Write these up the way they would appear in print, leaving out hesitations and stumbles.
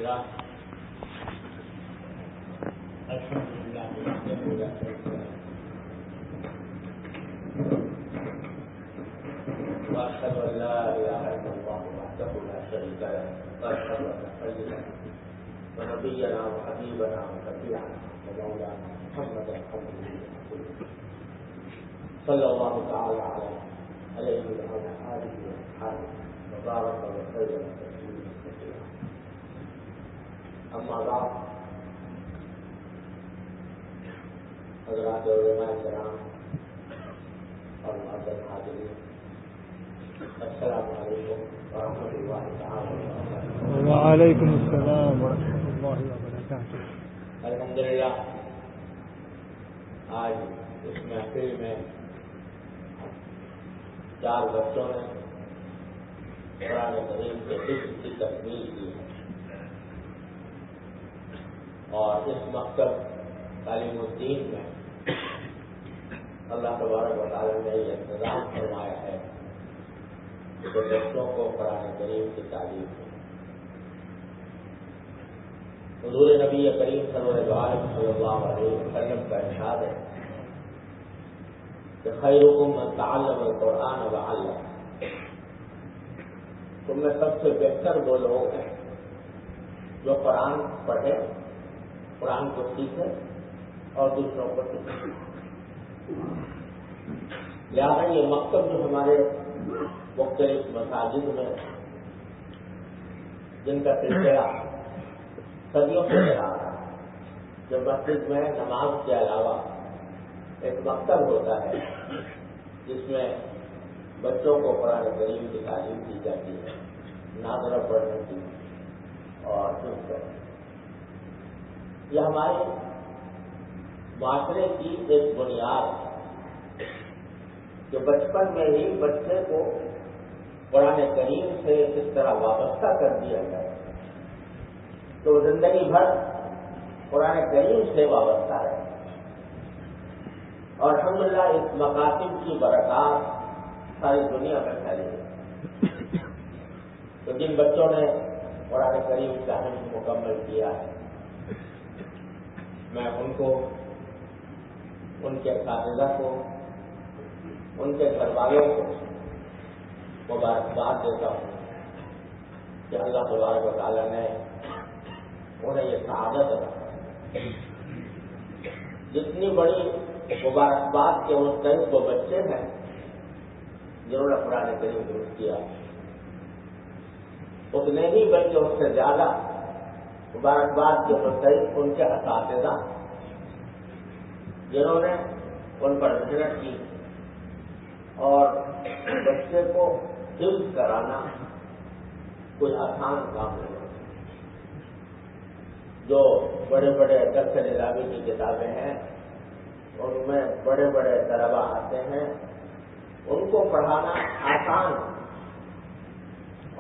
لله الحمد لله وحده لا شريك له واشهد ان لا اله الا الله وحده لا شريك له واشهد ان سيدنا ونبينا وحبيبنا وشفيعنا ومولانا محمدا عبده ورسوله صلى الله تعالى عليه وعلى اله واصحابه وبارك وسلم تسليما كثيرا. اما بعد، حضرات علماء کرام اور معزز حاضرین، السلام علیکم ورحمۃ اللہ تعالی وبرکاتہ. وعلیکم السلام ورحمۃ اللہ وبرکاتہ. الحمدللہ آج اس محفل میں 4 بچوں نے قرآن کریم کے حفظ کی تکمیل کی ہے، اور اس مکتب تعلیم الدین میں اللہ تبارک و تعالی نے یہ انتظام فرمایا ہے کہ بچوں کو قرآن کریم کی تعلیم ہے. حضور نبی کریم صلی اللہ علیہ وسلم کا ارشاد ہے کہ خیرکم من تعلم القرآن وعلم. تم میں سب سے بہتر وہ لوگ ہیں جو قرآن پڑھے، قرآن کو سیکھے اور دوسروں کو سکھائے. لہٰذا یہ مکتب جو ہمارے مختلف مساجد میں جن کا سلسلہ صدیوں سے چلا رہا ہے، جو مسجد میں نماز کے علاوہ ایک مکتب ہوتا ہے جس میں بچوں کو قرآن کریم کی تعلیم دی جاتی ہے، ناظرہ پڑھنے کی اور یہ ہمارے معاشرے کی ایک بنیاد ہے کہ بچپن میں ہی بچے کو قرآن کریم سے اس طرح وابستہ کر دیا جائے تو زندگی بھر قرآن کریم سے وابستہ رہے. اور الحمدللہ اس مقاصد کی برکات ساری دنیا میں پھیلی ہے. تو جن بچوں نے قرآن کریم کا حفظ مکمل کیا ہے، میں ان کو، ان کے اساتذہ کو، ان کے گھر والوں کو مبارکباد دیتا ہوں کہ اللہ تبارک و تعالیٰ نے انہیں یہ سعادت عطا کی. جتنی بڑی مبارکباد کے مستحق وہ بچے ہیں جنہوں نے قرآن کریم درست کیا، اتنے ہی بلکہ اس سے زیادہ مبارکباد کے مستحق ان کے اساتذہ جنہوں نے ان پر محنت کی. اور بچے کو حفظ کرانا کوئی آسان کام نہیں ہے. جو بڑے بڑے درس نظامی کی کتابیں ہیں ان میں بڑے بڑے طلبا آتے ہیں، ان کو پڑھانا آسان ہے،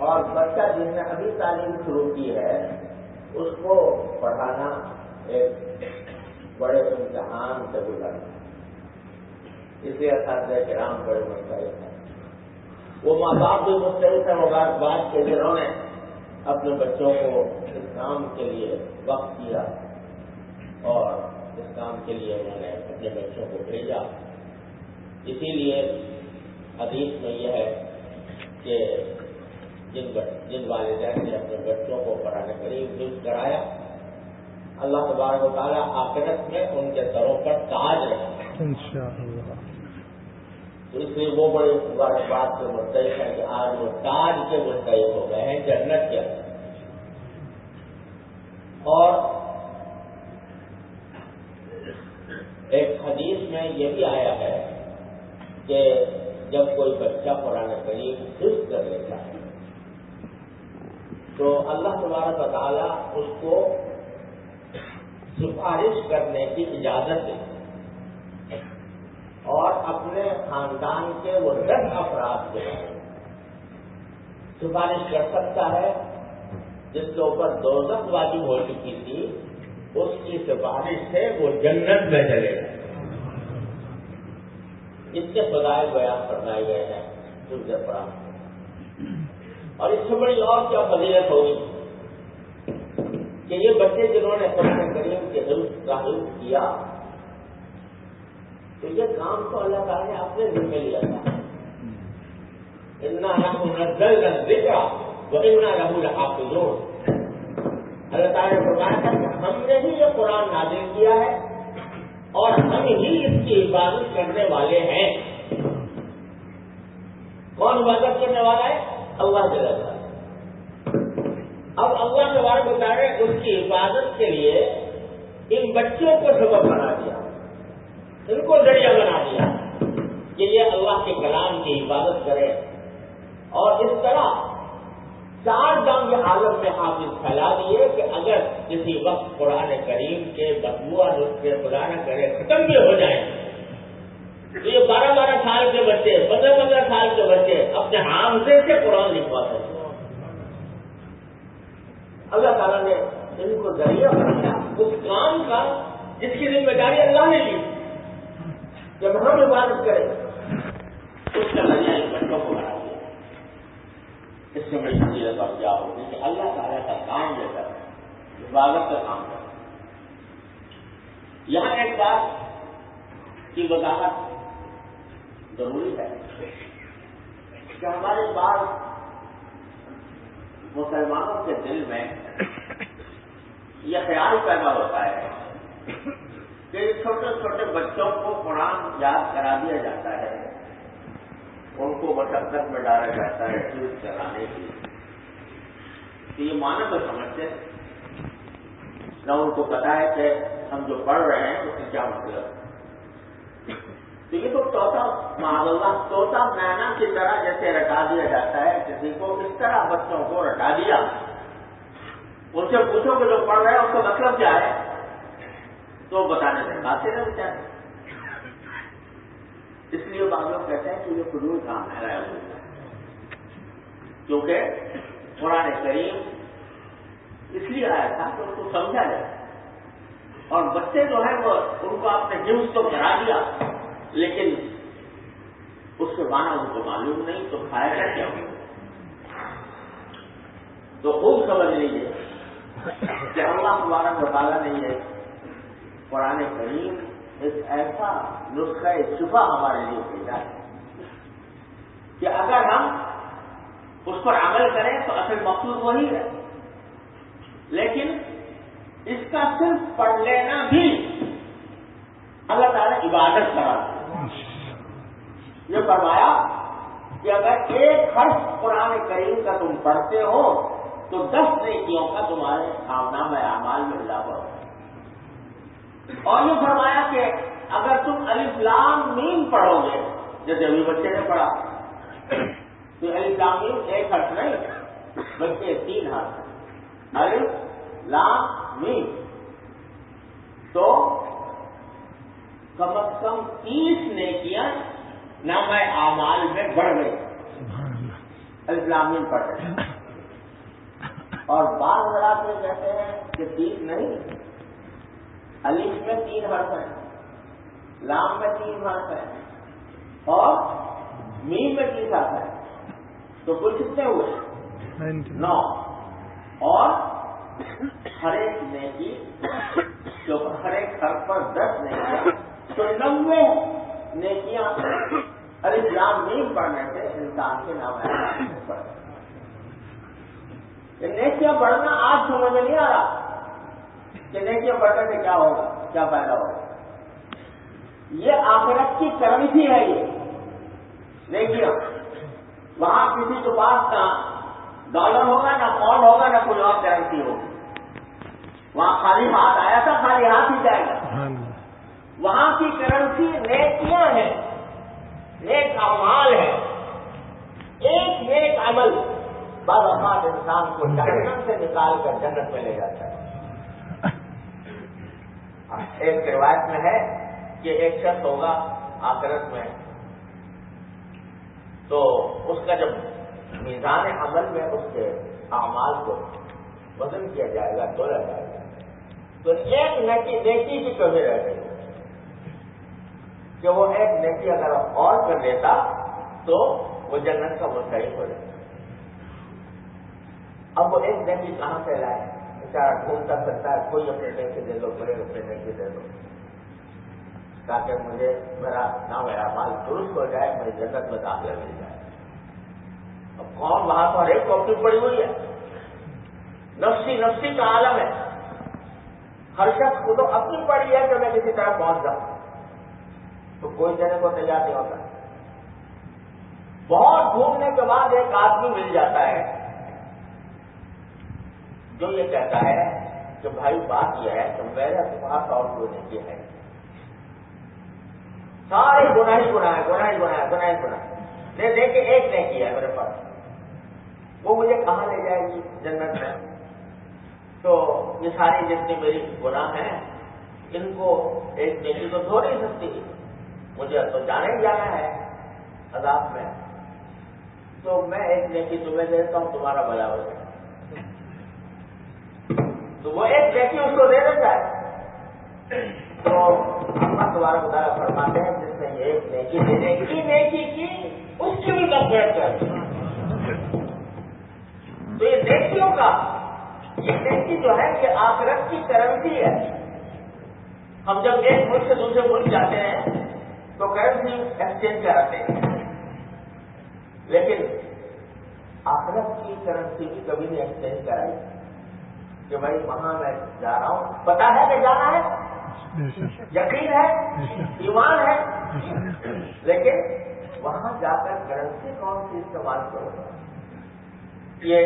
اور بچہ جس نے ابھی تعلیم شروع کی ہے اس کو پڑھانا ایک بڑے امتحان سے گزرنا. اس لیے اساتذہ کرام بڑے مستحق ہیں. وہ ماں باپ بھی مستحق ہیں مبارکباد کے جنہوں نے اپنے بچوں کو اس کام کے لیے وقت دیا اور اس کام کے لیے انہوں نے اپنے بچوں کو بھیجا. اسی لیے حدیث میں یہ ہے کہ جن والدین نے اپنے بچوں کو قرآن کریم حفظ کرایا، اللہ تبارک و تعالیٰ آخرت میں ان کے سروں پر تاج رکھے انشاءاللہ. تو اس لیے وہ بڑے مبارکباد کے مستحق ہیں کہ آج وہ تاج کے مستحق ہو گئے ہیں جنت کے اندر. اور ایک حدیث میں یہ بھی آیا ہے کہ جب کوئی بچہ قرآن کریم حفظ کر لیتا ہے تو اللہ تبارک و تعالیٰ اس کو سفارش کرنے کی اجازت دیتے اور اپنے خاندان کے وہ 10 افراد کے بارے میں سفارش کر سکتا ہے جس کے اوپر دوزخ واجب ہو چکی تھی، اس کی سفارش سے وہ جنت میں چلے گا. اس کے فضائل بیان فرمائے گئے ہیں حفظ قرآن. اور اس سے بڑی اور کیا فضیلت ہوگی کہ یہ بچے جنہوں نے قرآن کریم کے حفظ کا حفظ کیا تو یہ کام تو اللہ تعالیٰ نے اپنے ذمہ لیا تھا. اِنَّا نَحْنُ نَزَّلْنَا الذِّكْرَ وَإِنَّا لَهُ لَحَافِظُونَ. اللہ تعالیٰ نے فرمایا تھا کہ ہم نے ہی یہ قرآن نازل کیا ہے اور ہم ہی اس کی حفاظت کرنے والے ہیں. کون حفاظت کرنے والا ہے؟ اللہ جل جلالہ. اب اللہ تبارک و تعالیٰ نے اس کی حفاظت کے لیے ان بچوں کو سبب بنا دیا, ان کو ذریعہ بنا دیا کہ یہ اللہ کے کلام کی حفاظت کرے. اور اس طرح 4 جنگ عالم میں حافظ پھیلا دیے کہ اگر کسی وقت قرآن کریم کے بدبوا نسخے خدا نہ کرے ختم بھی ہو جائیں تو یہ 12 سال کے بچے 15 سال کے بچے اپنے حافظے سے قرآن لکھواتے ہیں. اللہ تعالیٰ نے ان کو ذریعہ بنایا اس کام کا جس کی ذمہ داری اللہ نے لی. جب ہم عبادت کریں اس کا ذریعہ ان بچوں کو بنا دیا. اس سے بڑی فضیلت اور کیا ہوگی کہ اللہ تعالیٰ کا کام لے کر عبادت کا کام کر. یہاں ایک بات کی وضاحت ضروری ہے کہ ہمارے پاس مسلمانوں کے دل میں یہ خیال پیدا ہوتا ہے کہ چھوٹے چھوٹے بچوں کو قرآن یاد کرا دیا جاتا ہے, ان کو مشقت میں ڈالا جاتا ہے چیز چلانے کی. تو یہ معنی تو سمجھتے نہ ان کو پتا ہے کہ ہم جو پڑھ رہے ہیں اس کا کیا مطلب ہے. تو یہ تو معاذ اللہ طوطا مینا کی طرح جیسے رٹا دیا جاتا ہے کسی کو, اس طرح بچوں کو رٹا دیا. ان سے پوچھو کہ جو پڑھ رہے ہیں اس کا مطلب کیا ہے تو بتانے سے کھاتے رہے بیچارے. اس لیے بعض لوگ کہتے ہیں کہ یہ فضول کام ہے, کیونکہ قرآن کریم اس لیے آیا تھا کہ ان کو سمجھا جائے. اور بچے جو ہیں وہ ان کو آپ نے حفظ تو کرا دیا لیکن اس کے معنی ان کو معلوم نہیں تو کھایا گا کیا ہوگا. تو خوب سمجھ لیجیے کہ اللہ تبارک و تعالیٰ نے یہ قرآن کریم ایک ایسا نسخہ شفا ہمارے لیے بھیجا ہے کہ اگر ہم اس پر عمل کریں تو اصل مقصود وہی ہے, لیکن اس کا صرف پڑھ لینا بھی اللہ تعالیٰ عبادت کرا. یہ فرمایا کہ اگر ایک حرف قرآن کریم کا تم پڑھتے ہو تو 10 نیکیوں کا تمہارے نامہ اعمال میں اضافہ ہو. اور یہ فرمایا کہ اگر تم الف لام میم پڑھو گے جیسے ابھی بچے نے پڑھا تو الف لام میم ایک حرف نہیں بلکہ 3 حرف ہیں, الف لام میم. تو کم از کم 30 نیکیاں نامہ اعمال میں بڑھ گئی الف لام میم پڑھ رہے. اور بعض حضرات میں کہتے ہیں کہ 30 نہیں, الف میں 3 حرف ہیں, لام میں 3 حرف ہیں اور میم میں 3 حرف ہیں. تو کل کتنے ہوئے 9. اور ہر ایک نیکی جو ہر ایک حرف پر 10 نیکیاں تو 90 نیکیاں الف لام میم پڑھنے سے انسان کے نام ہے. نیکیاں پڑھنا آج سمجھ میں نہیں آ رہا کہ نیکیاں پڑھنے سے کیا ہوگا, کیا فائدہ ہوگا. یہ آخرت کی کرنسی ہے. یہ نیکیاں وہاں کسی کے پاس نہ ڈالر ہوگا نہ پاؤنڈ ہوگا نہ کوئی اور کرنسی ہوگی. وہاں خالی ہاتھ آیا تھا خالی ہاتھ ہی جائے گا. وہاں کی کرنسی نیکیاں ہیں, نیک اعمال ہے. ایک نیک عمل بعض اوقات انسان کو جہنم سے نکال کر جنت میں لے جاتا ہے. ایک روایت میں ہے کہ ایک شخص ہوگا آخرت میں تو اس کا جب میزان عمل میں اس کے اعمال کو وزن کیا جائے گا, تولا جائے گا, تو ایک نیکی کی کمی رہ گئی کہ وہ ایک نیکی اگر اور کر لیتا تو وہ جنت کا مستحق ہو جائے. اب وہ ایک نیکی کہاں سے لائے, بیچارہ ڈھونڈتا پھرتا ہے، کوئی اپنے نیکی دے دو، کوئی اپنے نیکی دے دو، تاکہ مجھے میرا مال درست ہو جائے، میری جنت میں داخلہ مل جائے۔ اب کون وہاں تو ہر ایک کاپی پڑی ہوئی ہے، نفسی نفسی کا عالم ہے، ہر شخص کو تو اپنی پڑی ہے کہ میں کسی طرح پہنچ جاؤں، تو کوئی دینے کو تیار نہیں ہوتا۔ بہت ڈھونڈنے کے بعد ایک آدمی مل جاتا ہے جو یہ کہتا ہے کہ بھائی بات یہ ہے کہ میرے پاس اور کوئی نیکی ہے، سارے گناہ ہی گناہ دیکھے ایک نیکی ہے میرے پاس، وہ مجھے کہاں لے جائے گی جنت میں؟ تو یہ ساری جتنی میری گناہ ہیں ان کو ایک نیکی تو دھو نہیں سکتی، مجھے تو جانا ہی جانا ہے عذاب میں، تو میں ایک نیکی تمہیں دیتا ہوں، تمہارا بھلا ہو جائے۔ تو وہ ایک نیکی اس کو دے دیتا ہے، تو اللہ تبارک و تعالیٰ فرماتے ہیں جس نے ایک نیکی دینے کی نیکی کی اس کی بھی مغفرت کر۔ تو یہ نیکیوں کا یہ نیکی جو ہے یہ آخرت کی کرنسی ہے۔ ہم جب ایک ملک سے دوسرے ملک جاتے ہیں تو کرنسی ایکسچینج کراتے ہیں، لیکن آخرت کی کرنسی بھی کبھی نہیں ایکسچینج کرائی کہ بھائی وہاں میں جا رہا ہوں، پتا ہے کہ جانا ہے، یقین ہے، ایمان ہے، لیکن وہاں جا کر کرنسی کون سی استعمال کروں گا، یہ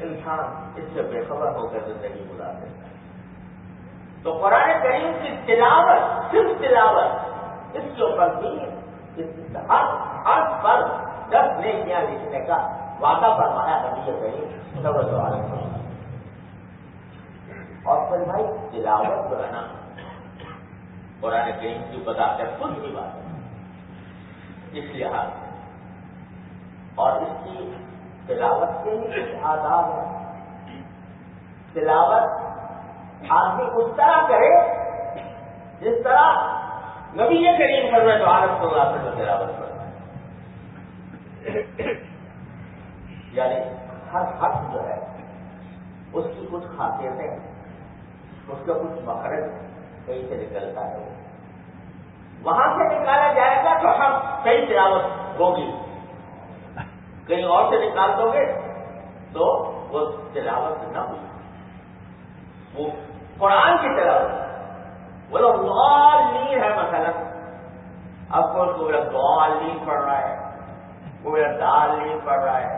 انسان اس سے بے خبر ہو کر زندگی گزار دیتا ہے۔ تو قرآن کریم کی تلاوت، صرف تلاوت، اس کے اوپر بھی ہر پر 10 نیکیاں لکھنے کا وعدہ فرمایا نبی کریم صلی اللہ علیہ وسلم۔ اور پھر بھائی تلاوت جو ہے نا قرآن کریم کی بتا کر خود کی بات ہے، اس لحاظ سے اور اس کی تلاوت کے لیے کچھ آداب ہے۔ تلاوت آدمی اس طرح کرے جس طرح نبی کریم صلی اللہ علیہ وسلم تلاوت کرتا ہے، یعنی ہر حرف جو ہے اس کی کچھ خاصیتیں ہیں، اس کا کچھ مخرج کہیں سے نکلتا ہے، وہاں سے نکالا جائے گا تو ہم صحیح تلاوت ہوگی، کہیں اور سے نکال دو گے تو وہ تلاوت نہ ہوئی، وہ قرآن کی تلاوت وہ لوگ ضالین ہے۔ مثلا اب کو میرا ضالین پڑھ رہا ہے، وہ میرا دالین پڑھ رہا ہے،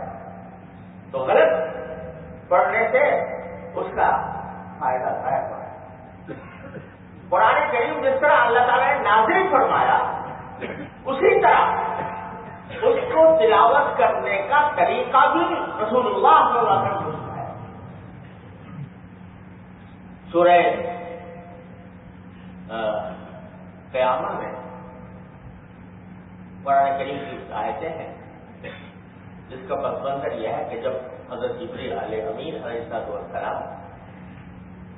تو غلط پڑھنے سے اس کا فائدہ ضائع ہوا ہے۔ قرآن کریم جس طرح اللہ تعالیٰ نے نازل فرمایا اسی طرح اس کو تلاوت کرنے کا طریقہ بھی رسول اللہ صلی اللہ علیہ وسلم ہے۔ سورہ قیامت میں قرآن کریم کی آیتیں ہیں جس کا پس منظر یہ ہے کہ جب حضرت جبریل علیہ امین علیہ السلام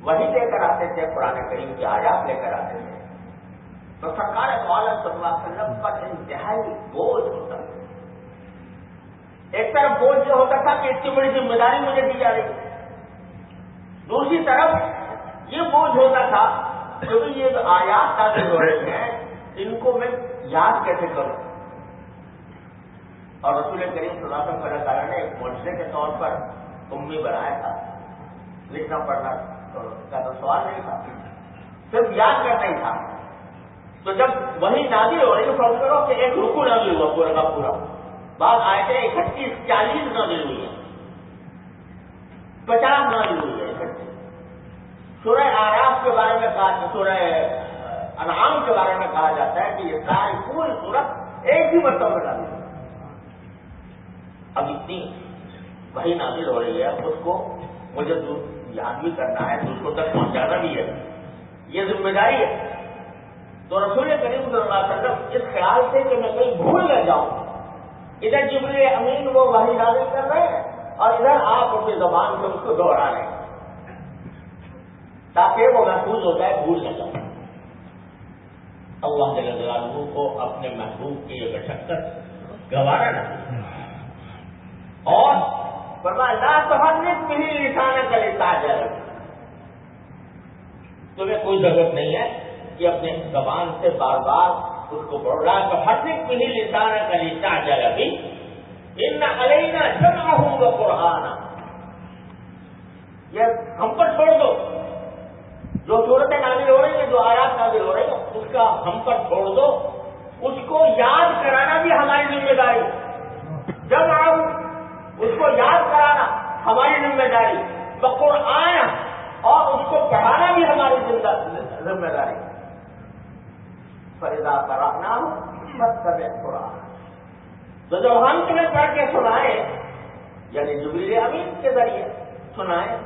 وہی لے کر آتے تھے، قرآن کریم کی آیات لے کر آتے تھے، تو سرکار عالم صلی اللہ علیہ وسلم پر انتہائی بوجھ ہوتا تھا۔ ایک طرف بوجھ یہ ہوتا تھا کہ اتنی بڑی ذمہ داری مجھے دی جا رہی، دوسری طرف یہ بوجھ ہوتا تھا کہ یہ جو آیات نازل ہو رہی ہیں ان کو میں یاد کیسے کروں، اور رسول کریم صلی اللہ علیہ وسلم تعالیٰ نے ایک معجزے کے طور پر امی بنایا تھا، لکھنا پڑھنا کا تو سوال نہیں تھا، صرف یاد کرنا ہی تھا۔ تو جب وہی نازل ہو رہی تو فرض کرو کہ ایک رکو نازل ہوا پورا کا پورا، بعض آیتیں 31 40 نازل ہوئی ہیں، 50 نازل ہوئی ہے 31۔ سورہ آراف کے بارے میں کہا، سورہ انعام کے بارے میں کہا جاتا ہے کہ یہ ساری پوری سورت ایک ہی مرتبہ میں نازل ہوئی۔ اب اتنی وہی نازل ہو رہی ہے، اس کو مجھے یاد بھی کرنا ہے، دوسروں تک پہنچانا بھی ہے، یہ ذمہ داری ہے۔ تو رسول کریم صلی اللہ علیہ وسلم اس خیال سے کہ میں کہیں بھول نہ جاؤں، ادھر جبریل امین وہ وحی نازل کر رہے ہیں اور ادھر آپ اپنی زبان سے اس کو دوہرا رہے ہیں تاکہ وہ محفوظ ہو جائے، بھول نہ جائے۔ اللہ جل جلالہ کو اپنے محبوب کی یہ مشقت گوارا نہ اور فرمایا لا تحرک به لسانک لتعجل، تمہیں کوئی ضرورت نہیں ہے کہ اپنے زبان سے بار بار اس کو پڑھ رہا تو حرف بھی لسان کا لسا جائے ابھی ان علینا جمع ہوں قرآن، یہ ہم پر چھوڑ دو، جو صورتیں نازل ہو رہی ہیں، جو آیات نازل ہو رہی ہیں، اس کا ہم پر چھوڑ دو، اس کو یاد کرانا بھی ہماری ذمہ داری، جب اس کو یاد کرانا ہماری ذمہ داری، قرآن اور اس کو پڑھانا بھی ہماری ذمہ داری۔ فَإِذَا قَرَأْنَاهُ فَاتَّبِعْ قُرْآنَهُ، تو جب ہم تمہیں پڑھ کے سنائیں، یعنی جبریل امین کے ذریعے سنائیں،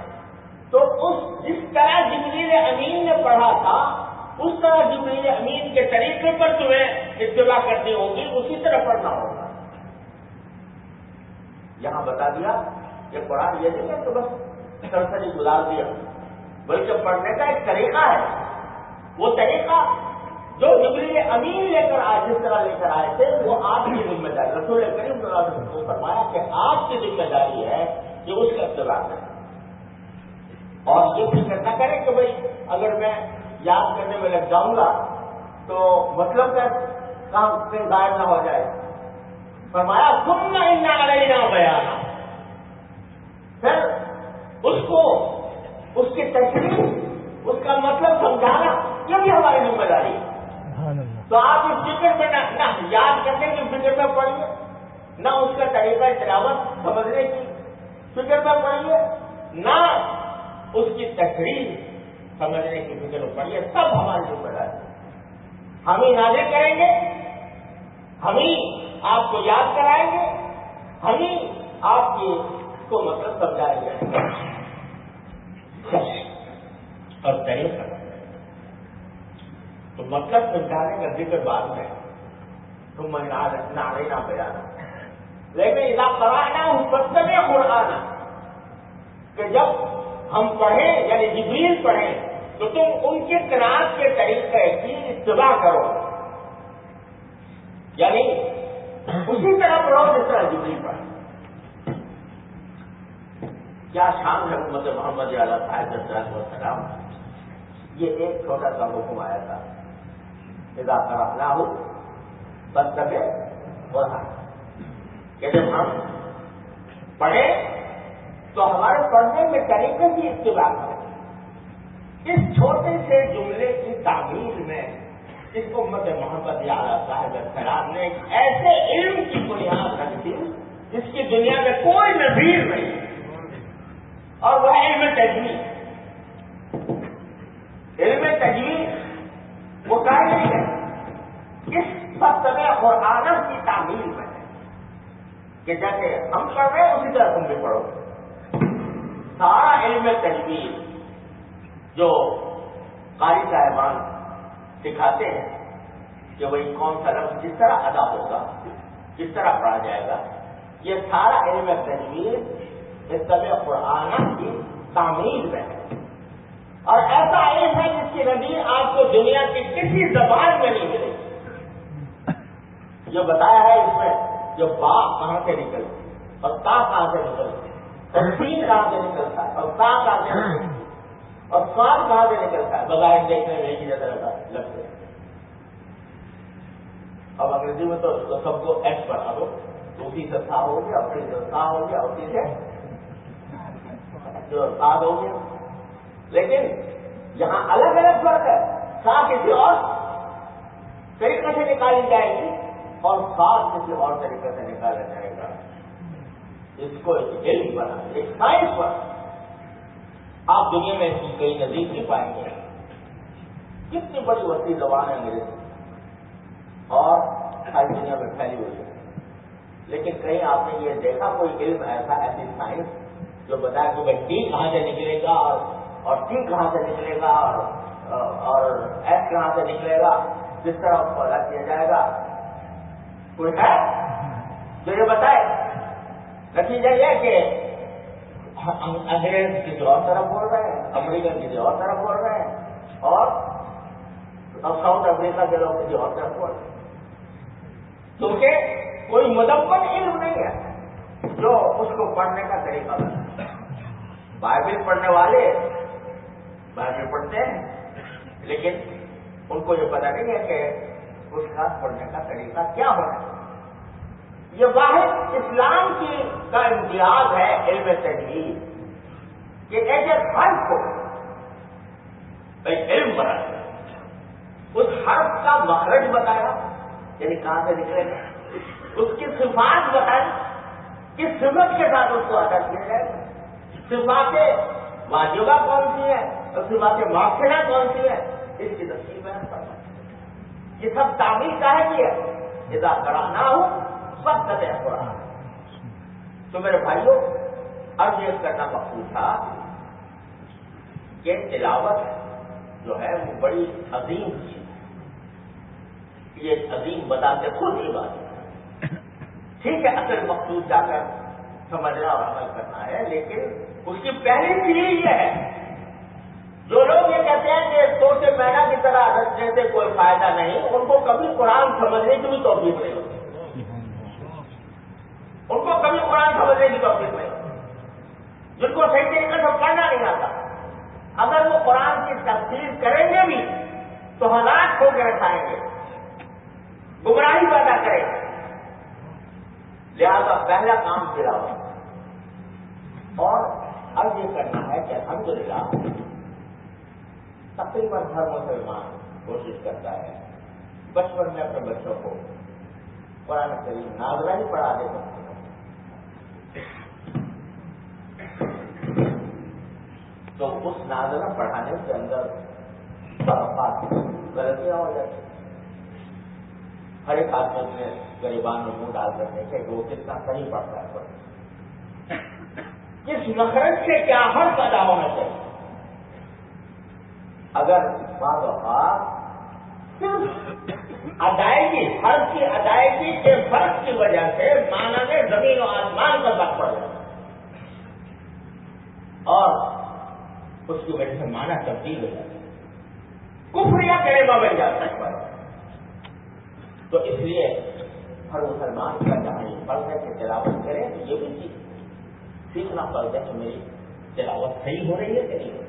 تو جس طرح جبریل امین نے پڑھا تھا اس طرح جبریل امین کے طریقے پر تمہیں اتباع کرنی ہوگی، اسی طرح پڑھنا ہوگا۔ یہاں بتا دیا کہ قرآن یہ نہیں ہے کہ بس سرسری گزار دیا، بلکہ پڑھنے کا ایک طریقہ ہے، وہ طریقہ جو جبریل امین لے کر آئے، جس طرح لے کر آئے تھے، وہ آپ کی ذمہ داری، رسول کریم صلی اللہ علیہ وسلم کو فرمایا کہ آپ کی ذمہ داری ہے کہ اس کا اتباع کریں، اور یہ فکر نہ کریں کہ بھائی اگر میں یاد کرنے میں لگ جاؤں گا تو مطلب کا کام سے غائب نہ ہو جائے۔ فرمایا ثم ان علینا بیان، پھر اس کو اس کی تشریح، اس کا مطلب سمجھانا، یہ بھی ہماری ذمہ داری ہے۔ تو آپ اس فکر میں نہ یاد کرنے کی فکر میں پڑھیے، نہ اس کا طریقہ تلاوت سمجھنے کی فکر میں پڑھیے، نہ اس کی تشریح سمجھنے کی فکر میں پڑھیے، سب ہماری ذمہ داری ہے۔ ہم ہی نازل کریں گے، ہم ہی آپ کو یاد کرائیں گے، ہم ہی آپ کو مطلب سمجھائیں گے اور طریقہ، تو مطلب سمجھانے کا ذکر بعد میں تم نہ بیان، لیکن اذا قرأناہ فاتبع قرآن، کہ جب ہم پڑھیں یعنی جبریل پڑھیں تو تم ان کے قرآن کے طریقے کی اتباع کرو، یعنی اسی طرح پڑھو جس طرح جبریل پڑھے۔ کیا شان ہے امت محمد علیہ صاحب والسلام، یہ ایک چھوٹا سا حکم آیا تھا، اذا قرأناہ فاتبع قرآن، کہ جب ہم پڑھیں تو ہمارے پڑھنے کے طریقے کی اتباع کریں۔ اس چھوٹے سے جملے کی تعمیل میں اس کو امت محمد علیہ صاحب السلام نے ایک ایسے علم کی بنیاد رکھ دی جس کی دنیا میں کوئی نظیر نہیں، اور وہ علم تجوید۔ علم تجوید وہ کہہ نہیں ہے، اس فاتبع قرآن کی تعمیل میں ہے کہ جیسے ہم پڑھ رہے ہیں اسی طرح تم بھی پڑھو۔ سارا علم تجوید جو قاری صاحبان سکھاتے ہیں کہ وہی کون سا لفظ کس طرح ادا ہوگا، کس طرح پڑھا جائے گا، یہ سارا علم تجوید اتباع قرآن کی تعمیل میں ہے، اور ایسا علم ہے جس کی نظیر آپ کو دنیا کی کسی زبان میں نہیں ملے گی۔ جو بتایا ہے اس میں، جو با کہاں سے نکلتی اور تا کہاں سے نکلتی، اور سین کہاں سے نکلتا ہے، اور تا کہاں سے نکلتا ہے، اور سواد کہاں سے نکلتا ہے، بغیر دیکھنے میں ایک ہی جگہ لگتے ہیں۔ اب انگریزی میں تو سب کو ایکس بنا دو، اسی سے تھا ہو گیا، اسی سے تھا ہو گیا، اسی سے جو ساد ہو گیا، لیکن یہاں الگ الگ فرق ہے۔ سا کسی اور طریقے سے نکالی جائے گی اور ساد کسی اور طریقے سے نکالا جائے گا۔ اس کو ایک علم بنا، ایک سائنس بنا، آپ دنیا میں اس کی کئی نظیر نہیں پائیں گے۔ کتنی بڑی وسیع زبان ہے انگریزی، اور ساری دنیا میں پھیلی ہوئی ہے، لیکن کہیں آپ نے یہ دیکھا کوئی علم ایسا، ایسی سائنس جو بتایا کہ بھائی ٹی کہاں سے نکلے گا اور ٹی کہاں سے نکلے گا اور ایس کہاں سے نکلے گا، جس طرح اس کو الگ کیا جائے گا؟ کوئی ہے جو یہ بتائے؟ نتیجہ یہ کہ انگریز کسی اور طرف بول رہے ہیں، امریکن کسی اور طرف بول رہے ہیں، اور ساؤتھ افریقہ کے لوگ کسی اور طرف بول رہے ہیں، کیونکہ کوئی مدون علم نہیں ہے جو اس کو پڑھنے کا طریقہ بنا۔ بائبل پڑھنے والے بائبل پڑھتے ہیں، لیکن ان کو یہ پتا نہیں ہے کہ پرسکار پڑھنے کا طریقہ کیا ہونا ہے. یہ واحد اسلام کا امتیاز ہے علم تجوید کہ ایک ایک حرف کو ایک علم بنایا، اس حرف کا مخرج بتایا یعنی کہاں سے نکلے گا، اس کی صفات بتائی، کس صفت کے ساتھ اس کو ادا کیا جائے گا، صفات واجبہ کون سی ہے اور صفات مؤکدہ کون سی ہے، اس کی تفصیل بیان کرنا. یہ سب تعمیل کا ہے کہ اذا قرأناہ فاتبع قرآن. تو میرے بھائیوں اب یہ کرنا مقصود تھا کہ تلاوت جو ہے وہ بڑی عظیم چیز ہے. یہ عظیم بتاتے خود ہی بات ہے. ٹھیک ہے اصل مقصود جا کر سمجھنا اور عمل کرنا ہے، لیکن اس کی پہلی چیز یہ ہے جو لوگ یہ کہتے ہیں کہ تو سے مینا کی طرح رکھنے سے کوئی فائدہ نہیں، ان کو کبھی قرآن سمجھنے کی بھی توفیق نہیں ہوتی، ان کو کبھی قرآن سمجھنے کی توفیق نہیں ہوتی، جن کو صحیح طریقے سے پڑھنا نہیں آتا. اگر وہ قرآن کی تفسیر کریں گے بھی تو ہلاک ہو کے رکھائیں گے، گمراہی پیدا کریں گے. لہذا پہلا کام تلاوت. اور اب یہ کرنا ہے کہ الحمدللہ تقریباً ہر مسلمان کوشش کرتا ہے بچپن میں اپنے بچوں کو قرآن کریم نازلہ ہی پڑھا دیتا ہے. تو اس نازلہ پڑھانے کے اندر غلطیاں ہو جاتی. ہر ایک آدمی اپنے غریبان میں منہ ڈال کر دیکھے کہ وہ کتنا صحیح پڑھتا ہے، کس مخرج سے کیا حرف ادا ہونا چاہیے. اگر بعض اوقات صرف ادائیگی، حرف کی ادائیگی کے فرق کی وجہ سے معنی میں زمین و آسمان کا فرق پڑ جاتا ہے اور اس کی وجہ سے معنی تبدیل ہو جاتا ہے، کفر یا کلمہ بن جاتا ہے. تو اس لیے ہر مسلمان کا جہاں یہ فرض ہے کہ تلاوت کرے تو یہ بھی چیز سیکھنا فرض ہے کہ میری تلاوت صحیح ہو رہی ہے کہ نہیں ہو رہی.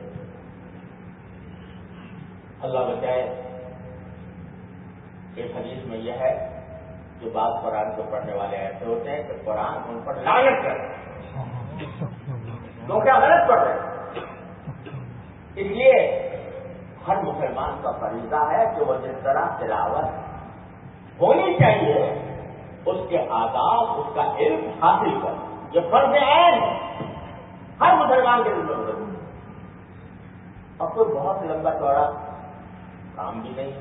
اللہ بچائے. ایک حدیث میں یہ ہے کہ بعض قرآن کو پڑھنے والے ایسے ہوتے ہیں کہ قرآن ان پر لعنت کرتے ہیں، تو کیا غلط پڑھ رہے ہیں. اس لیے ہر مسلمان کا فریضہ ہے کہ وہ جس طرح تلاوت ہونی چاہیے اس کے آداب، اس کا علم حاصل کرے. یہ فرض عین ہر مسلمان کے ذمہ ضروری ہے. اور کوئی بہت لمبا چوڑا کام بھی نہیں.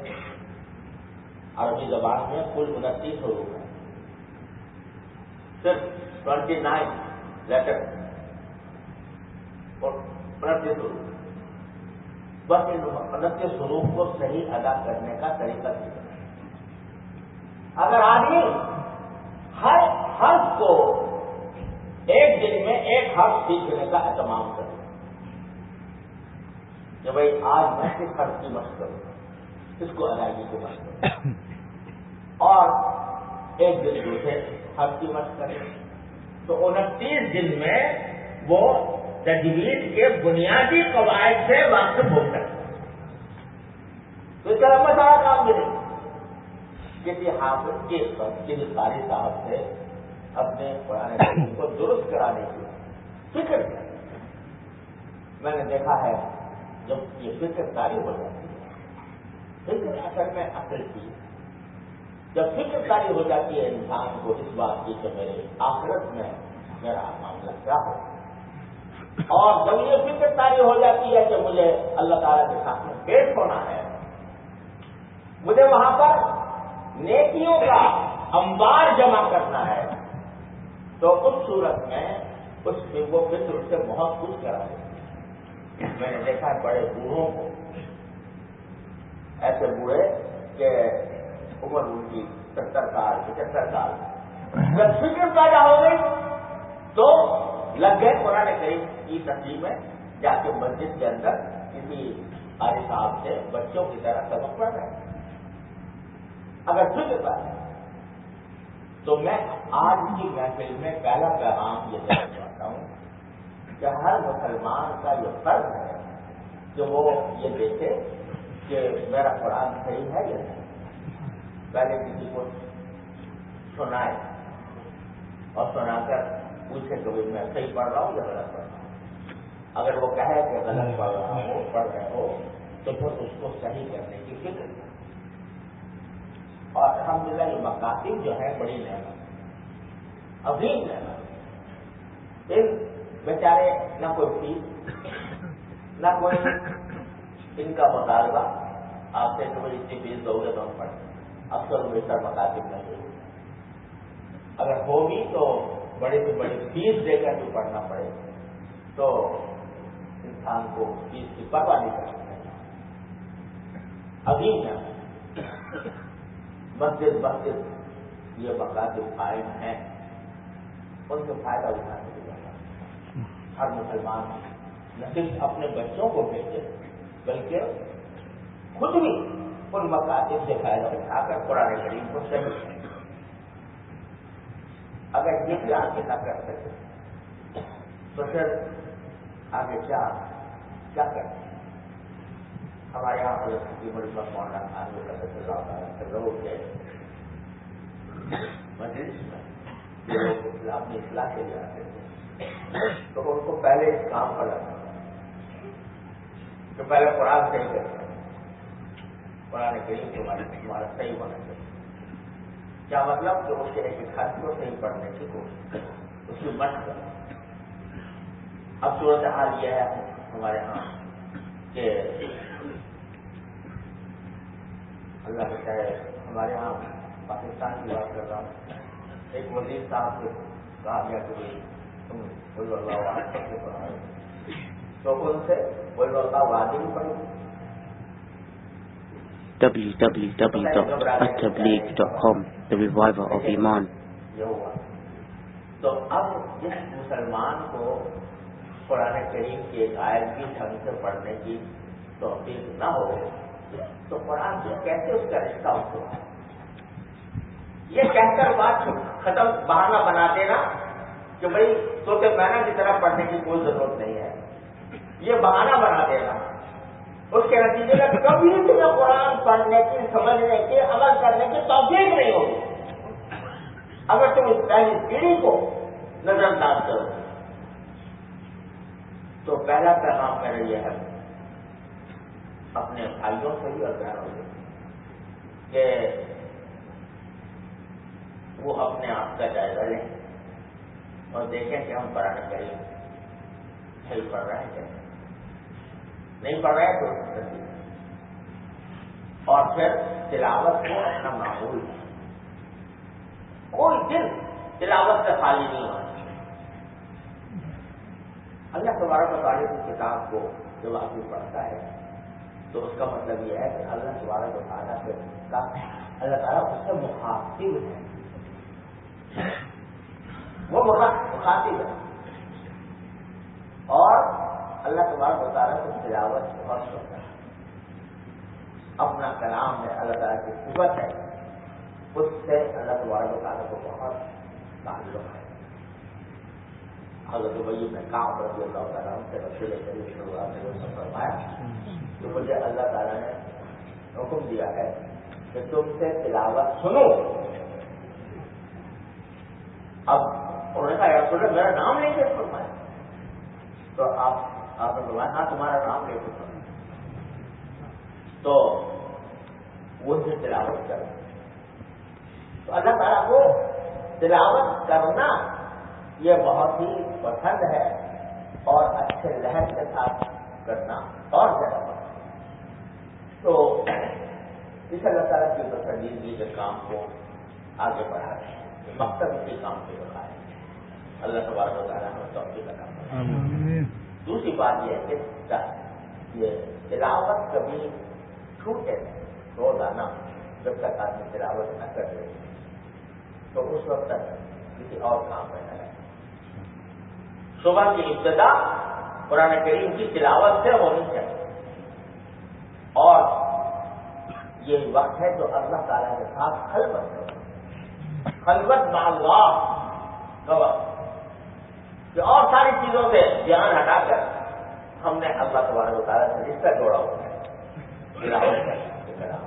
عربی زبان میں کل 29 حروف ہیں، صرف 29 لیٹر اور 29 حروف. بس ان 29 حروف کو صحیح ادا کرنے کا طریقہ سیکھنا. اگر آدمی ہر حرف کو ایک دن میں ایک حرف سیکھنے کا اہتمام کرے کہ بھائی آج میں کس حرف کی مشق کروں، اس کو ادائیگی کی مشق کروں، اور ایک دن دوسرے حرف کی مشق کرے، تو 29 دن میں وہ تجوید کے بنیادی قواعد سے واقف ہو سکتا ہے. تو اس کا لمبا سارا کام بھی نہیں. کسی حافظ کے کسی قاری صاحب سے اپنے قرآن کریم کو درست کرانے کی فکر کر. میں نے دیکھا ہے جب یہ فکر کاری ہو جاتی ہے، فکر اصل میں عقل کی، جب فکر کاری ہو جاتی ہے انسان کو اس بات کی کہ میرے آخرت میں میرا معاملہ کیا ہو، اور جب یہ فکر کاری ہو جاتی ہے کہ مجھے اللہ تعالیٰ کے سامنے پیش ہونا ہے، مجھے وہاں پر نیکیوں کا انبار جمع کرنا ہے، تو اس صورت میں وہ فکر اس سے بہت کچھ کرا ہے. میں نے دیکھا ہے بڑے بوڑھوں کو، ایسے بوڑھے کہ عمر ان کی 70 سال 75 سال، جب فکر پیدا ہو گئی تو لگ گئے قرآن کریم کی تفسیر میں، جا کے مسجد کے اندر کسی قاری صاحب سے بچوں کی طرح سبق پڑھ رہے ہیں. اگر فکر پیدا ہے تو میں آج کی محفل میں پہلا پیغام یہ دینا چاہتا ہوں کہ ہر مسلمان کا یہ فرض ہے کہ وہ یہ دیکھے کہ میرا قرآن صحیح ہے یا نہیں. پہلے کسی کو سنائے اور سنا کر پوچھے کہ میں صحیح پڑھ رہا ہوں یا غلط پڑھ رہا ہوں. اگر وہ کہے کہ غلط پڑھ رہا ہو پڑھ رہے ہو تو پھر اس کو صحیح کرنے کی فکر کریں. اور الحمدللہ یہ مکاتب جو ہے بڑی نعمت، عظیم نعمت. پھر بیچارے نہ کوئی فیس نہ کوئی ان کا مطالبہ آپ سے کہ اتنی فیس دو گے تو ہم پڑھیں. اکثر بیشتر مکاتب میں ہوئی، اگر ہوگی تو بڑی سے بڑی فیس دے کر بھی پڑھنا پڑے تو انسان کو فیس کی پرواہ نہیں کرنا چاہیے. عظیم نعمت. مسجد یہ مکاتب قائم ہیں، ان سے فائدہ اٹھانے کی ضرورت. ہر مسلمان نہ صرف اپنے بچوں کو بھیجے بلکہ خود بھی ان مکاتب سے فائدہ اٹھا کر قرآن کریم کو صحیح کرے. اگر یہ بھی آگے نہ کر سکے تو پھر آگے کیا کریں. ہمارے یہاں حضرت کی بڑی مولانا آگے کا لوگ کے مجلس میں لوگ اپنی اصلاح کے لیے آتے تھے تو ان کو پہلے اس کام پر لگا کہ پہلے قرآن صحیح کریں، قرآن کریم تمہارا صحیح ہونا چاہیے. کیا مطلب کہ اس کے ایک خط کو صحیح پڑھنے کی کوشش کریں، اس کی مشق کریں. اب صورت حال یہ ہے ہمارے ہاں کہ اللہ کے چاہے ہمارے ہاں پاکستان کی بات کر رہا ہوں، ایک وزیر صاحب سے کہا گیا کہ تم قل اللہ احد پڑھ کے پڑھاؤ تو ان سے قل اللہ احد ہی پڑھو. www.attableek.com The Reviver of Iman. یہ ہوا. تو اب جس مسلمان کو قرآن کریم کی ایک آیت بھی ڈھنگ سے پڑھنے کی توفیق نہ ہو تو قرآن سے کیسے اس کا رشتہ ہوتا ہے. یہ کہہ کر بات ختم بہانہ بنا دینا کہ بھائی سورۃ بینہ کی طرح پڑھنے کی کوئی ضرورت نہیں ہے، یہ بہانہ بنا دینا. اس کے نتیجے میں کبھی تمہیں قرآن پڑھنے کی، سمجھنے کی، عمل کرنے کی توفیق نہیں ہوگی اگر تم اس پہلی پیڑھی کو نظر انداز کرو. تو پہلا پیغام میرا یہ ہے اپنے بھائیوں سے بھی اور بہنوں سے کہ وہ اپنے آپ کا جائزہ لیں اور دیکھیں کہ ہم قرآن کریم صحیح پڑھ رہے ہیں کہ نہیں پڑھ رہے ہیں تو اور پھر تلاوت کو اپنا معمول ہے. کوئی دن تلاوت سے خالی نہیں ہونا. اللہ تبارک و تعالیٰ کی کتاب کو جب آدمی پڑھتا ہے تو اس کا مطلب یہ ہے کہ اللہ تبارک و تعالیٰ سے اللہ تعالیٰ اس سے مخاطب ہے، وہ مخاطب ہے. اور اللہ تبارک و تعالیٰ سے تلاوت بہت سنتا ہے. اپنا کلام ہے، اللہ تعالیٰ کی صفت ہے، اس سے اللہ تبارک و تعالیٰ کو بہت تعلق ہے. حضرت ابی بن کعب رضی اللہ تعالیٰ عنہ سے رسول کریم صلی اللہ علیہ وسلم نے فرمایا کہ مجھے اللہ تعالیٰ نے حکم دیا ہے کہ تم سے تلاوت سنو. اب انہوں نے کہا یا رسول اللہ میرا نام لے کے فرمایا تو آپ نے فرمایا ہاں تمہارا نام لے کے فرمایا. تو وہ سے تلاوت کرو. تو اللہ تعالیٰ کو تلاوت کرنا یہ بہت ہی پسند ہے اور اچھے لہر کے ساتھ کرنا اور زیادہ پسند. تو اس اللہ تعالیٰ کی پسندیدگی کے کام کو آگے بڑھا رہے ہیں. مقصد اسی کام کو بڑھائے. اللہ تبارک و تعالیٰ نے توفیق عطا فرمائے. دوسری بات یہ ہے کہ یہ تلاوت کبھی چھوٹے روزانہ جب تک آدمی تلاوت نہ کر لے تو اس وقت تک کسی اور کام میں نہ لگے. صبح کی ابتدا قرآن کریم کی تلاوت سے ہونی چاہیے اور یہ وقت ہے جو اللہ تعالیٰ کے ساتھ خلوت مع اللہ کا وقت کہ اور ساری چیزوں سے دھیان ہٹا کر ہم نے اللہ تبارک و تعالیٰ سے رشتہ جوڑا ہوا ہے. تلاوت کرنا کے کلام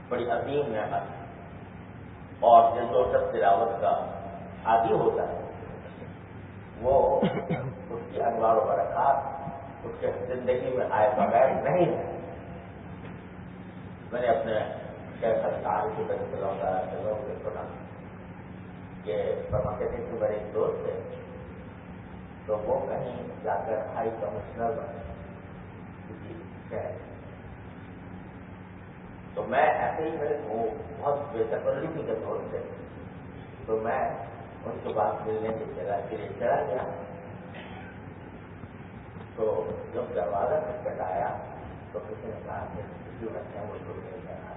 بڑی عظیم نعمت ہے، اور جو شخص تلاوت کا عادی ہوتا ہے وہ اس کی انوار و برکات اس کے زندگی میں آئے بغیر نہیں ہے۔ میں نے اپنے شیخ الطاعی کی طرف سے لوگوں سے سنا کہ فرماتے تھے کہ میرے ایک دوست تھے تو وہ کہیں جا کر ہائی کمشنر بنے کسی شہر، تو میں ایسے ہی میرے وہ بہت بے تکلفی کے دوست تھے، تو میں ان کے بعد ملنے کی جگہ کے لیے چلا گیا، تو جب دروازہ کھٹکھٹایا آیا تو کسی نے کہا کہ کسی بچے وہ چھوڑ کے جانا،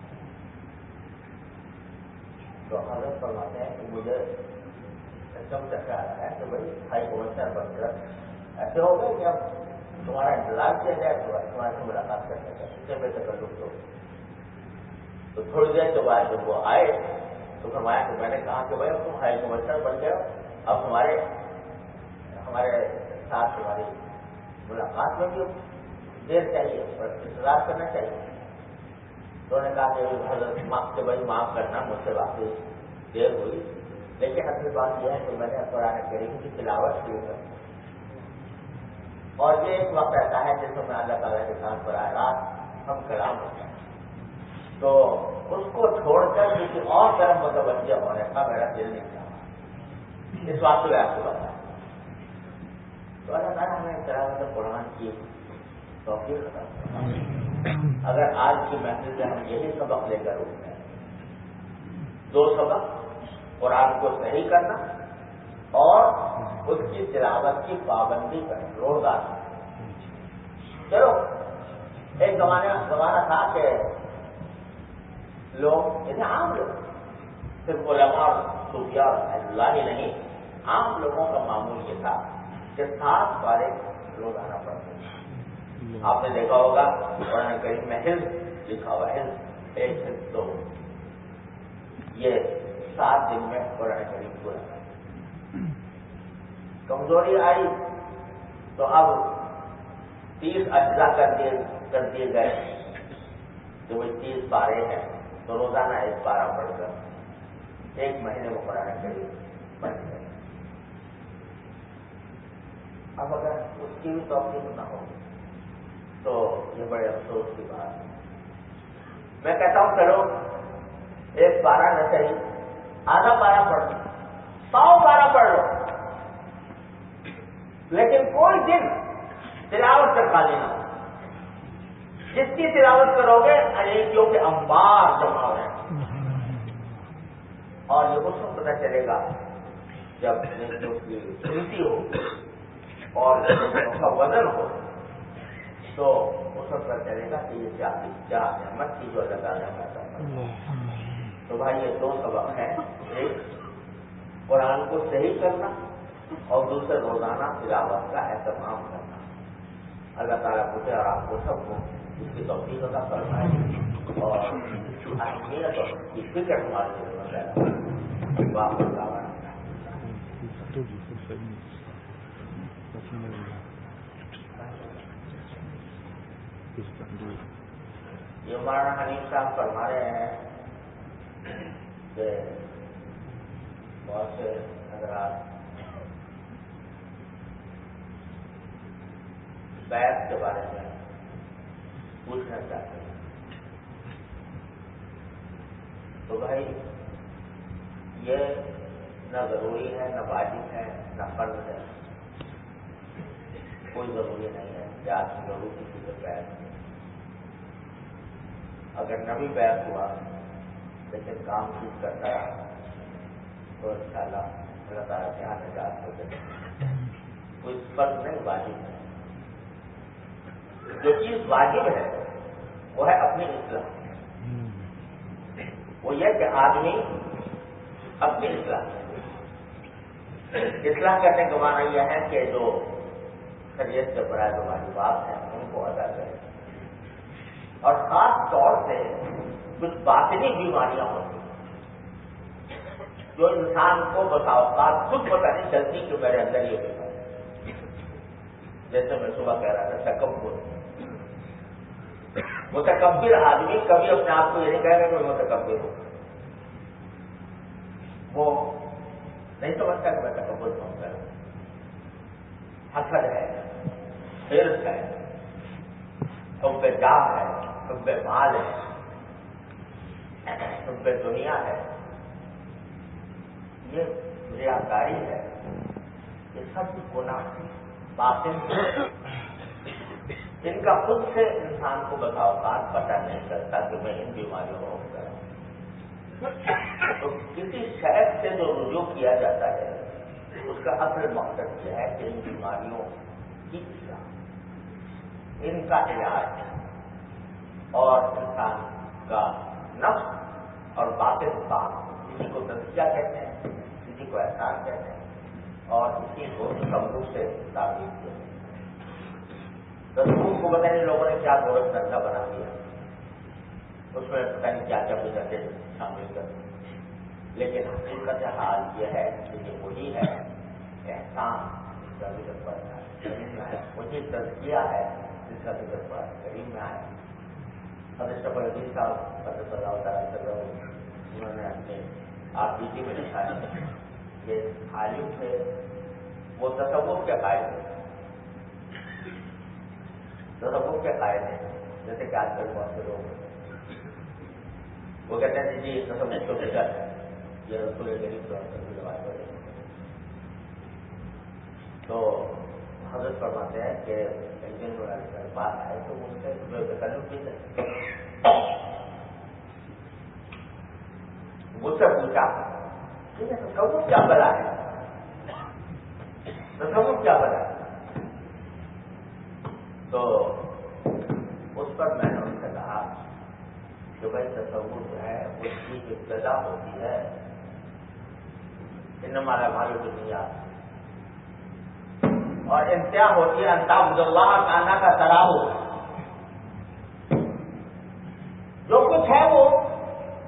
تو حضرت فرماتے ہیں کہ مجھے ایک دم چکر آ رہا ہے کہ بھائی ہائی کمشنر بن کر ایسے ہو گئے کہ اب تمہارا انتظار کیا جائے تو تمہارے سے ملاقات کرنے کا، اس سے بے تکلف تو تھوڑی دیر کے بعد جب وہ آئے تو فرمایا کہ میں نے کہا کہ بھائی اب تم ہائی کمشنر بن گئے ہو، اب ہمارے ساتھ تمہاری ملاقات میں بھی دیر چاہیے اور انتظار کرنا چاہیے۔ تو انہوں نے کہا کہ حضرت معاف کے بھائی معاف کرنا مجھ سے واقعی دیر ہوئی، لیکن اصل بات یہ ہے کہ میں نے قرآن کریم کی تلاوت کی ہے، اور یہ ایک وقت ایسا ہے جس میں اللہ تعالیٰ کے ساتھ براہ راست ہم کلام ہوتے ہیں، تو اس کو چھوڑ کر کسی اور طرف متوجہ ہونے کا میرا دل نہیں چاہا، اس وقت میں آپ کو بتایا۔ تو اللہ تعالیٰ ہمیں تلاوت قرآن کی توفیق عطا فرمائے۔ اگر آج کی محفل سے ہم یہی سبق لے کر اٹھتے ہیں، دو سبق، قرآن کو صحیح کرنا اور اس کی تلاوت کی پابندی کرنا روزانہ۔ چلو ایک زمانہ تھا کہ لوگ جیسے عام لوگ، صرف علماء اور صوفیاء اور اللہ ہی نہیں، عام لوگوں کا معمول یہ تھا کہ 7 پارے روزانہ پڑھتے ہیں۔ آپ نے دیکھا ہوگا قرآن کریم میں حفظ لکھا ہوا ہے، ایک حفظ تو یہ 7 دن میں قرآن کریم پورا۔ کمزوری آئی تو اب 30 اجزا کر دیے گئے، جو وہ 30 پارے ہیں تو روزانہ 1 پارہ پڑھ کر 1 مہینے میں قرآن کریم بن گئے۔ اب اگر اس کی بھی توفیق نہ ہو تو یہ بڑے افسوس کی بات ہے۔ میں کہتا ہوں چلو 1 پارہ نہ صحیح، آدھا پارہ پڑھ لو، 100 پارہ پڑھ لو، لیکن کوئی دن تلاوت سے خالی نہ ہو۔ جس کی تلاوت کرو گے انیکیوں کے انبار جمع ہو ہیں، اور یہ اس کو پتہ چلے گا جب نیکیوں کی گنتی ہو اور نیکیوں کا وزن ہو، تو اس وقت پتہ چلے گا کہ یہ کیا نعمت تھی جو اللہ تعالیٰ نے عطا فرمائی۔ تو بھائی یہ 2 سبق ہیں، ایک قرآن کو صحیح کرنا اور دوسرے روزانہ تلاوت کا اہتمام کرنا۔ اللہ تعالیٰ مجھے اور آپ کو سب کو اس کی توفیق عطا فرمائے اور اہمیت اور اس کی فکر ہمارے دل میں پیدا واپس آنا۔ یہ مولانا حنیف صاحب فرما رہے ہیں کہ بہت سے حضرات بیعت کے بارے میں پوچھنا چاہتے ہیں، تو بھائی یہ نہ ضروری ہے، نہ واجب ہے، نہ فرض ہے، کوئی ضروری نہیں ہے کہ آج کی ضرور کسی سے بیعت ہو۔ اگر نہ بھی بیعت ہوا لیکن کام ٹھیک کرتا رہا تو انشاءاللہ اللہ تعالیٰ کے یہاں نجات ہو جائے۔ کوئی فرض نہیں، واجب ہے۔ جو چیز واجب ہے وہ ہے اپنی اصلاح، وہ یہ کہ آدمی اپنی اصلاح کرنے کا معنی یہ ہے کہ جو شریعت کے فرائض و واجبات ہیں ان کو ادا کرے، اور خاص طور سے کچھ باطنی بیماریاں ہوتی ہیں جو انسان کو بسا اوقات خود پتہ نہیں چلتی کہ میرے اندر یہ بیماری، جیسے میں صبح کہہ رہا تھا تکبر، متکبر آدمی کبھی اپنے آپ کو یہ نہیں کہے گا کہ میں متکبر ہوں. وہ نہیں سمجھتا کہ میں تکبر کون کروں. حسد ہے، حرص ہے، حب جاہ ہے، حب مال ہے، حب دنیا ہے، یہ ریاکاری ہے، یہ سب گناہ باطن ہے. ان کا خود سے انسان کو بتا اوقات پتہ نہیں چلتا کہ میں ان بیماریوں میں مبتلا ہوں. تو کسی شہر سے جو رجوع کیا جاتا ہے اس کا اصل مقصد یہ ہے کہ ان بیماریوں کی اصلاح، ان کا علاج اور انسان کا نفس اور باطن پاک. کسی کو تزکیہ کہتے ہیں، کسی کو احسان کہتے ہیں، اور کسی کو تکبر سے تعبیر کیا. تصور کو پتہ نہیں لوگوں نے کیا گورکھ دھندا بنا دیا، اس میں پتہ نہیں کیا کیا بدعتیں شامل کر دی. لیکن حقیقت حال یہ ہے کہ یہ وہی ہے احسان جس کا ذکر پڑتا ہے کریم میں آیا، وہی تزکیہ ہے جس کا ذکر پڑا کریم میں آیا. حضرت شیخ الحدیث صاحب قدس اللہ تعالیٰ انہوں نے اپنے آپ بیٹی میں لکھا ہے کہ عالم تھے وہ تصور کے قائل تھے. تصور کے قائل ہیں جیسے کہ آج کل بہت سے لوگ وہ کہتے ہیں جی تصور تو بدعت ہے، یہ رسول کریم صلی اللہ علیہ وسلم کی روایت ہے. تو حضرت فرماتے ہیں کہ ایک دن بات آئے تو ان سے تکلف بھی تھے. مجھ سے پوچھا کہ تصور کیا بلا ہے، تصور کیا بلا ہے. تو اس پر میں نے ان سے کہا کہ بھائی تصور جو ہے اس کی ابتدا ہوتی ہے انما الاعمال بالنیات اور انتہا ہوتی ہے ان تعبد اللہ کانک تراہ. جو کچھ ہے وہ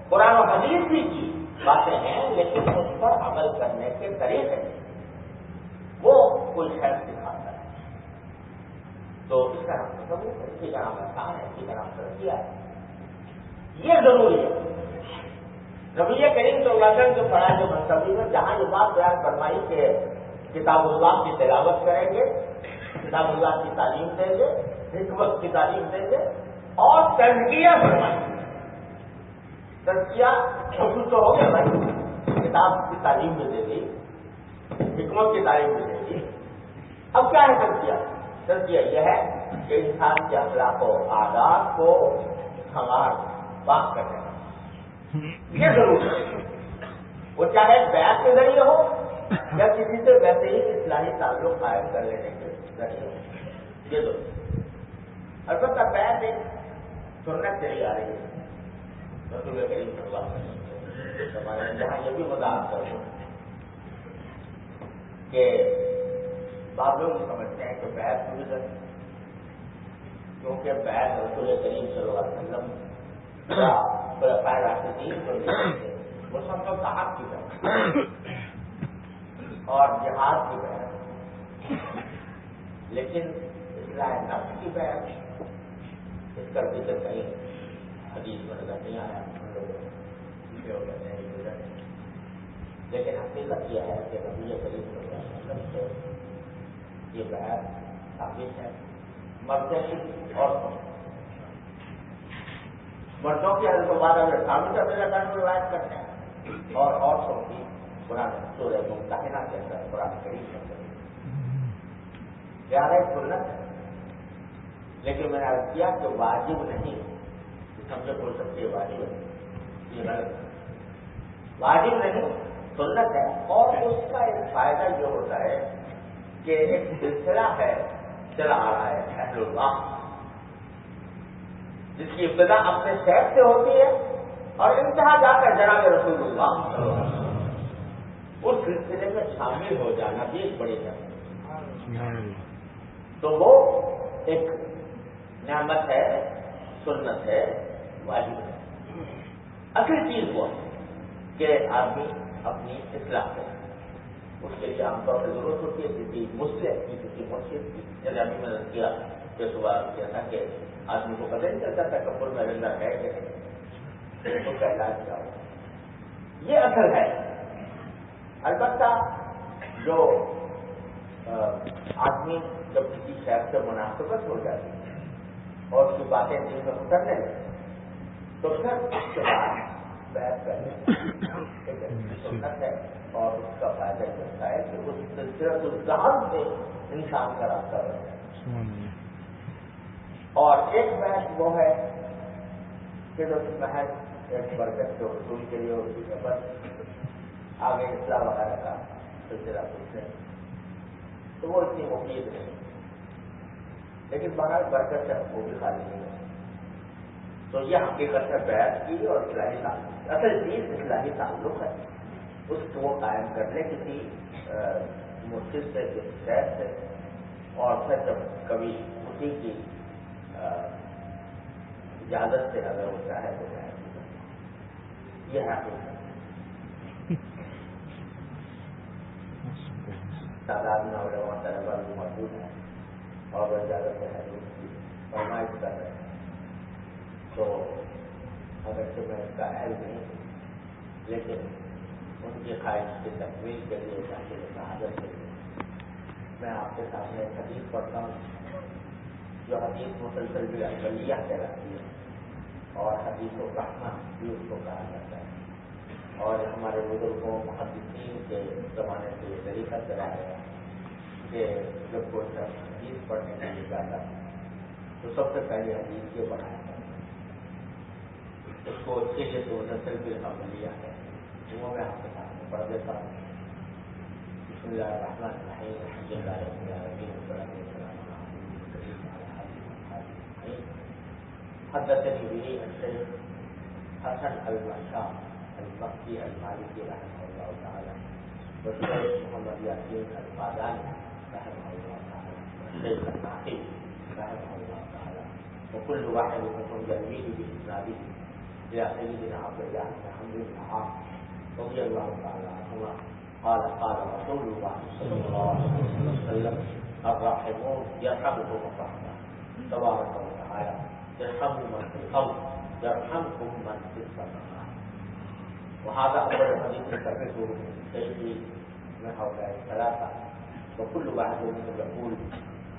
قرآن و حدیث بھی کی باتیں ہیں لیکن اس پر عمل کرنے کے طریقے وہ کوئی خیر سکھاتا ہے. تو اس کا نام تصور ہے، اسی کا نام احسان ہے، اسی کا نام ترقیہ ہے. یہ ضروری ہے. نبی کریم صلی اللہ علیہ وسلم کے فرائض منتقلی میں جہاں یہ بات بیان فرمائی کہ کتاب اللہ کی تلاوت کریں گے، کتاب اللہ کی تعلیم دیں گے، حکمت کی تعلیم دیں گے اور تزکیہ فرمائیں گے. تزکیہ خود تو ہو گیا بھائی، کتاب کی تعلیم بھی دے دی، حکمت کی تعلیم بھی دے دی. اب کیا ہے تزکیہ؟ تزکیہ یہ ہے کہ انسان کے اخلاق و عادات کو ہمار پاک کرنے کا یہ ضروری ہے. وہ چاہے بیعت کے ذریعے ہو یا کسی سے ویسے ہی اصلاحی تعلق قائم کر لینے کے ذریعے ہو، یہ ضروری. البتہ بیعت ایک سنت چلی آ رہی ہے رسول کریم صلی اللہ علیہ وسلم. جہاں یہ بھی وضاحت کروں کہ بعض لوگ سمجھتے ہیں کہ بیعت بھی ضروری، کیونکہ بیعت رسول کریم صلی اللہ علیہ وسلم خلفائے راشدین جو وہ سب کو صاحب کی بیعت اور جہاد کی بیعت، لیکن اصلاح نفس کی بیعت اس کا ذکر کہیں حدیث میں نظر نہیں آیا. ہم لوگ کہتے ہیں لیکن حقیقت یہ ہے کہ نبی کریم صلی اللہ علیہ وسلم سے یہ بیعت ثابت ہے مردوں کی عورتوں مردوں کی حضرت بعد اگر ثابت ہے میرا کان روایت کرتے ہیں اور عورتوں کی قرآن سورہ ممتحنہ کے اندر قرآن کریم کے اندر پیارا سنت ہے. لیکن میں نے عرض کیا کہ واجب نہیں، سمجھے بول سکتے واجب ہے، یہ غلط ہے. واجب نہیں سنت ہے. اور اس کا ایک فائدہ یہ ہوتا ہے کہ ایک سلسلہ ہے چلا آ رہا ہے اہل اللہ جس کی ابتدا اپنے شیخ سے ہوتی ہے اور انتہا جا کر جناب رسول اللہ اس سلسلے میں شامل ہو جانا بھی ایک بڑی بات ہے. تو وہ ایک نعمت ہے، سنت ہے، واجب ہے. اصل چیز وہ ہے کہ آدمی اپنی اصلاح کرے. اس کے لیے عام طور سے ضرورت ہوتی ہے کسی مسلم کی کسی مرشد کی. جیسے ابھی میں نے کیا کہ سوال کیا تھا کہ آدمی کو پتہ نہیں چلتا تکبر میں زندہ ہے کہ نہیں، اس کا علاج کیا ہو. یہ اصل ہے. البتہ جو آدمی جب کسی شہر سے مناسبت ہو جاتی ہے اور اس کی باتیں دل میں اترنے لگتی تو پھر اس کے بعد بحث کرنے سنت ہے اور اس کا فائدہ یہ ہوتا ہے کہ اس سلسلۃ الذہن سے انسان کا راستہ بن جائے. اور ایک بحث وہ ہے کہ جو محض ایک برکت کے حصول کے لیے ہوتی ہے، بس آگے اصلاح وغیرہ کا سلسلہ پوچھنے تو وہ اتنی مفید نہیں. لیکن بہرحال برکت ہے وہ بھی خالی نہیں ہے. تو یہ حقیقت ہے بیعت کی اور اصلاحی تعلق، اصل چیز اصلاحی تعلق ہے. اس کو قائم کرنے کسی مرشد سے کسی شہر سے، اور پھر جب کبھی اسی کی اجازت سے اگر وہ چاہے تو یہ حقیقت. تعداد میں علماء طلبا بھی موجود ہیں اور وہ اجازت ہے کی فرمائش کر رہے ہیں. تو اگرچہ میں اس کا اہل نہیں لیکن ان کی خواہش کی تکمیل کے لیے تاکہ شہادت کے لیے میں آپ کے سامنے ایک حدیث پڑھتا ہوں جو حدیث مسلسل بھی اقلیہ کہلاتی ہے اور حدیث و رحمہ بھی اس کو کہا جاتا ہے. اور ہمارے بزرگوں محدثین کے زمانے سے یہ طریقہ چلا ہے کہ جب کوئی شخص حدیث پڑھنے کے لیے جاتا تو سب سے پہلے حدیث یہ پڑھایا جاتا ہے. اس کو اس کے لیے تو مسلسل بھی اقلیہ ہے. وہ میں آپ کے سامنے پڑھ دیتا ہوں. بسم اللہ الرحمن الرحیم الحمد للہ رب العالمین والصلاۃ والسلام علی حدثني به الشيخ حسن المشاء المفتی المالکی رحمہ اللہ تعالی والشيخ محمد یاسین القادانی رحمہ اللہ تعالی والشيخ التقی رحمہ اللہ تعالی وكل واحد منهم يرويه بإسناده إلى سيدنا عبد الله بن عمرو بن العاص رضي الله تعالى عنهما قال قال رسول الله صلى الله عليه وسلم الراحمون يرحمهم الرحمن تبارك وتعالى يرحموا من في الارض يرحمكم من في السماء. وهذا اول حديث تفقه شيخي من هؤلاء الثلاثه وكل واحد منهم يقول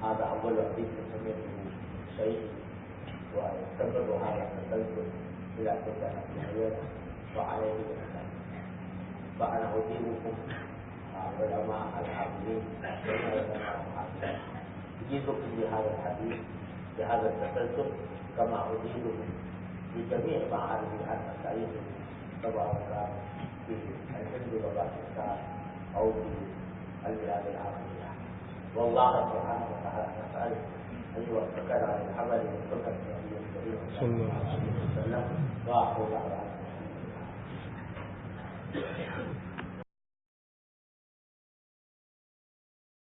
هذا اول حديث سمعته شيخي ويستمر هذا التسلسل الى فتنه العيون وعليه الاسلام. فأنا أجيبكم علماء الحافظين أجيبكم بهذا الحديث بهذا التسلسل كما أجيبكم بجميع معارف المسائل سواء كان في الهند وباكستان أو في البلاد العربية. والله سبحانه وتعالى نسأله أن يوفقنا للعمل بسنة النبي الكريم صلى الله عليه وسلم وأقول على